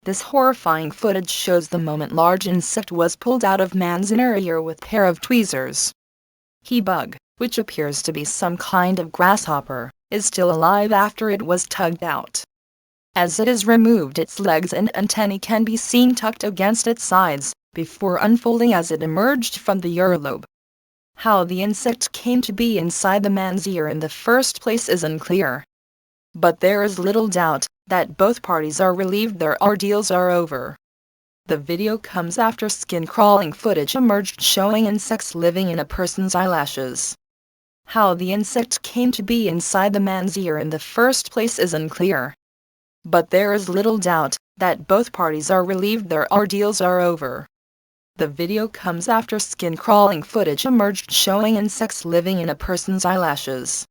This horrifying footage shows the moment large insect was pulled out of man's inner ear with pair of tweezers. Bug, which appears to be some kind of grasshopper, is still alive after it was tugged out. As it is removed, its legs and antennae can be seen tucked against its sides, before unfolding as it emerged from the earlobe. How the insect came to be inside the man's ear in the first place is unclear. But there is little doubt that both parties are relieved their ordeals are over. The video comes after skin-crawling footage emerged showing insects living in a person's eyelashes. How the insect came to be inside the man's ear in the first place is unclear. But there is little doubt that both parties are relieved their ordeals are over. The video comes after skin-crawling footage emerged showing insects living in a person's eyelashes.